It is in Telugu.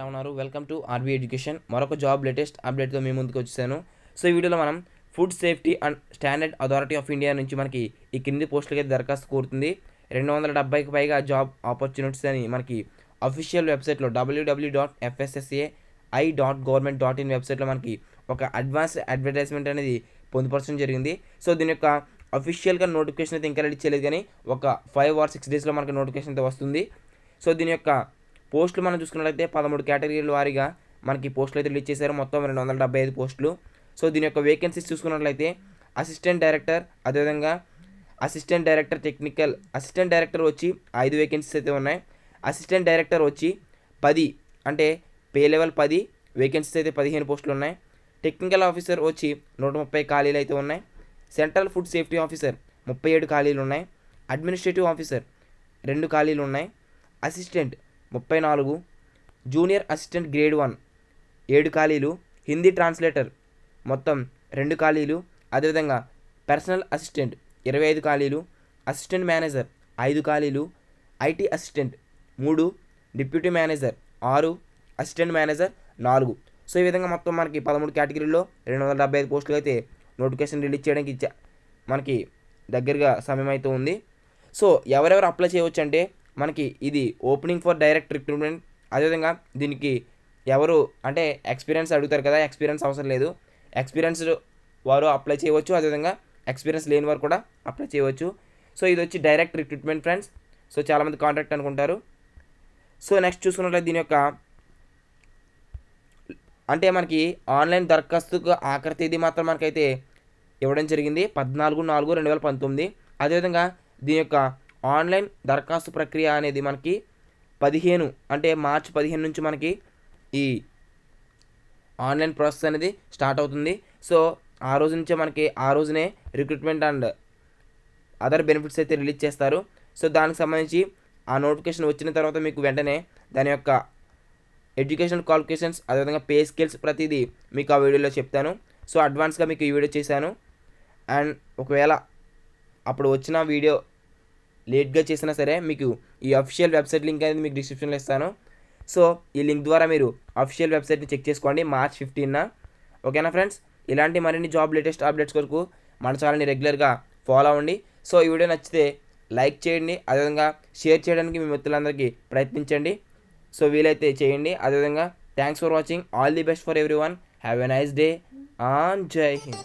ఎలా ఉన్నారు? Welcome to RB education. మరొక జాబ్ లేటెస్ట్ అప్డేట్తో మీ ముందుకు వచ్చేసాను. సో ఈ వీడియోలో మనం food safety and standard authority of India నుంచి మనకి ఈ కింది పోస్టులకి దరఖాస్తు కోరుతుంది. 270కి పైగా జాబ్ ఆపర్చునిటీస్ అని మనకి అఫీషియల్ వెబ్సైట్లో www.fssai.government.in వెబ్సైట్లో మనకి ఒక అడ్వాన్స్డ్ అడ్వర్టైజ్మెంట్ అనేది పొందుపరచడం జరిగింది. సో దీని యొక్క అఫీషియల్గా నోటిఫికేషన్ అయితే ఇంకా రెడీ చేయలేదు, కానీ ఒక 5 or 6 డేస్లో మనకి నోటిఫికేషన్ అయితే వస్తుంది. సో దీని యొక్క పోస్టులు మనం చూసుకున్నట్లయితే 13 కేటగిరీల వారీగా మనకి పోస్టులు అయితే రిలీజ్ చేశారు. మొత్తం 275 పోస్టులు. సో దీని యొక్క వేకెన్సీస్ చూసుకున్నట్లయితే అసిస్టెంట్ డైరెక్టర్, అదేవిధంగా assistant director technical, assistant director వచ్చి 5 వేకెన్సీస్ అయితే ఉన్నాయి. అసిస్టెంట్ డైరెక్టర్ వచ్చి 10, అంటే పే లెవెల్ 10 వేకెన్సీస్ అయితే 15 పోస్టులు ఉన్నాయి. టెక్నికల్ ఆఫీసర్ వచ్చి 130 ఖాళీలు అయితే ఉన్నాయి. సెంట్రల్ ఫుడ్ సేఫ్టీ ఆఫీసర్ 37 ఖాళీలు ఉన్నాయి. అడ్మినిస్ట్రేటివ్ ఆఫీసర్ 2 ఖాళీలు ఉన్నాయి. అసిస్టెంట్ 34, జూనియర్ అసిస్టెంట్ గ్రేడ్ 1 7 ఖాళీలు, హిందీ ట్రాన్స్లేటర్ మొత్తం 2 ఖాళీలు, అదేవిధంగా పర్సనల్ అసిస్టెంట్ 25 ఖాళీలు, అసిస్టెంట్ మేనేజర్ 5 ఖాళీలు, IT assistant 3, deputy manager 6, assistant manager 4. So ఈ విధంగా మొత్తం మనకి 13 కేటగిరీల్లో 275 పోస్టులు అయితే నోటిఫికేషన్ రిలీజ్ చేయడానికి మనకి దగ్గరగా సమయం అయితే ఉంది. సో ఎవరెవరు అప్లై చేయవచ్చు అంటే మనకి ఇది ఓపెనింగ్ ఫర్ డైరెక్ట్ రిక్రూట్మెంట్. అదేవిధంగా దీనికి ఎవరు అంటే ఎక్స్పీరియన్స్ అడుగుతారు కదా, ఎక్స్పీరియన్స్ అవసరం లేదు. ఎక్స్పీరియన్స్డ్ వారు అప్లై చేయవచ్చు, అదేవిధంగా ఎక్స్పీరియన్స్ లేని వారు కూడా అప్లై చేయవచ్చు. సో ఇది వచ్చి డైరెక్ట్ రిక్రూట్మెంట్ ఫ్రెండ్స్. సో చాలామంది కాంట్రాక్ట్ అనుకుంటారు. సో నెక్స్ట్ చూసుకున్నట్లయితే దీని యొక్క అంటే మనకి ఆన్లైన్ దరఖాస్తుకు ఆఖరి తేదీ మాత్రం మనకైతే ఇవ్వడం జరిగింది 14/4/2019. అదేవిధంగా దీని యొక్క ఆన్లైన్ దరఖాస్తు ప్రక్రియ అనేది మనకి 15 అంటే మార్చి 15 నుంచి మనకి ఈ ఆన్లైన్ ప్రాసెస్ అనేది స్టార్ట్ అవుతుంది. సో ఆ రోజు నుంచే మనకి ఆ రోజునే రిక్రూట్మెంట్ అండ్ అదర్ బెనిఫిట్స్ అయితే రిలీజ్ చేస్తారు. సో దానికి సంబంధించి ఆ నోటిఫికేషన్ వచ్చిన తర్వాత మీకు వెంటనే దాని యొక్క ఎడ్యుకేషన్ క్వాలిఫికేషన్స్, అదేవిధంగా పే స్కేల్స్ ప్రతిదీ మీకు ఆ వీడియోలో చెప్తాను. సో అడ్వాన్స్గా మీకు ఈ వీడియో చేశాను. అండ్ ఒకవేళ అప్పుడు వచ్చిన వీడియో లేట్గా చేసినా సరే మీకు ఈ అఫీషియల్ వెబ్సైట్ లింక్ అనేది మీకు డిస్క్రిప్షన్లో ఇస్తాను. సో ఈ లింక్ ద్వారా మీరు అఫీషియల్ వెబ్సైట్ని చెక్ చేసుకోండి March 15న. ఓకేనా ఫ్రెండ్స్? ఇలాంటి మరిన్ని జాబ్ లేటెస్ట్ అప్డేట్స్ కొరకు మన ఛానల్ని రెగ్యులర్గా ఫాలో అవ్వండి. సో ఈ వీడియో నచ్చితే లైక్ చేయండి, అదేవిధంగా షేర్ చేయడానికి మీ మిత్రులందరికీ ప్రయత్నించండి. సో వీలైతే చేయండి. అదేవిధంగా thanks for watching. All the best for every one. Have a nice day. జై హింద్.